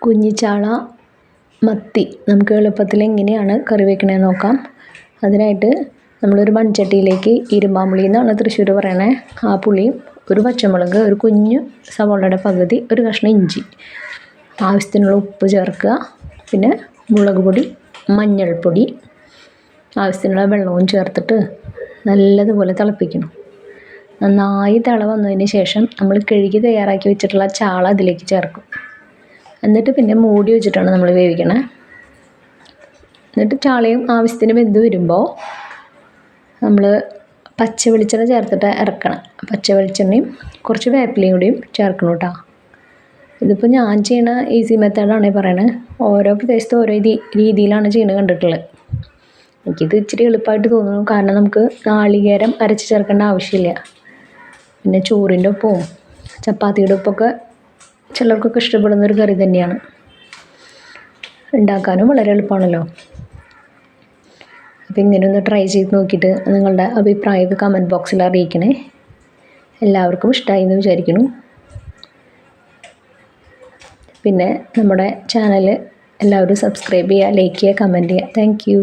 കുഞ്ഞിച്ചാള മത്തി നമുക്ക് എളുപ്പത്തിൽ എങ്ങനെയാണ് കറി വയ്ക്കണതെന്ന് നോക്കാം. അതിനായിട്ട് നമ്മളൊരു മൺചട്ടിയിലേക്ക് ഇരുമ്പാമ്പുളി എന്നാണ് തൃശ്ശൂർ പറയണേ, ആ പുളിയും ഒരു പച്ചമുളക്, ഒരു കുഞ്ഞു സവോളയുടെ പകുതി, ഒരു കഷ്ണം ഇഞ്ചി, ആവശ്യത്തിനുള്ള ഉപ്പ് ചേർക്കുക. പിന്നെ മുളക് പൊടി, മഞ്ഞൾപ്പൊടി, ആവശ്യത്തിനുള്ള വെള്ളവും ചേർത്തിട്ട് നല്ലതുപോലെ തിളപ്പിക്കണം. നന്നായി തിള വന്നതിന് ശേഷം നമ്മൾ കഴുകി തയ്യാറാക്കി വെച്ചിട്ടുള്ള ചാള അതിലേക്ക് ചേർക്കും. എന്നിട്ട് പിന്നെ മൂടി വെച്ചിട്ടാണ് നമ്മൾ വേവിക്കണേ. എന്നിട്ട് ചാളയും ആവശ്യത്തിന് വെന്ത് വരുമ്പോൾ നമ്മൾ പച്ച വെളിച്ചെണ്ണ ചേർത്തിട്ട് ഇറക്കണം. പച്ച വെളിച്ചെണ്ണയും കുറച്ച് വേപ്പിലയും കൂടിയും ചേർക്കണം കേട്ടോ. ഇതിപ്പോൾ ഞാൻ ചെയ്യണ ഈസി മെത്തേഡാണ് പറയണത്. ഓരോ പ്രദേശത്തും ഓരോ രീതിയിലാണ് ചെയ്യണത് കണ്ടിട്ടുള്ളത്. എനിക്കിത് ഇച്ചിരി എളുപ്പമായിട്ട് തോന്നുന്നു, കാരണം നമുക്ക് നാളികേരം അരച്ച് ചേർക്കേണ്ട ആവശ്യമില്ല. പിന്നെ ചോറിൻ്റെ ഒപ്പവും ചപ്പാത്തിയുടെ ഒപ്പമൊക്കെ ചിലർക്കൊക്കെ ഇഷ്ടപ്പെടുന്നൊരു കറി തന്നെയാണ്. ഉണ്ടാക്കാനും വളരെ എളുപ്പമാണല്ലോ. അപ്പോൾ ഇങ്ങനെ ഒന്ന് ട്രൈ ചെയ്ത് നോക്കിയിട്ട് നിങ്ങളുടെ അഭിപ്രായമൊക്കെ കമൻറ്റ് ബോക്സിൽ അറിയിക്കണേ. എല്ലാവർക്കും ഇഷ്ടമായി എന്ന് വിചാരിക്കുന്നു. പിന്നെ നമ്മുടെ ചാനൽ എല്ലാവരും സബ്സ്ക്രൈബ് ചെയ്യുക, ലൈക്ക് ചെയ്യുക, കമൻറ്റ് ചെയ്യുക. Thank you.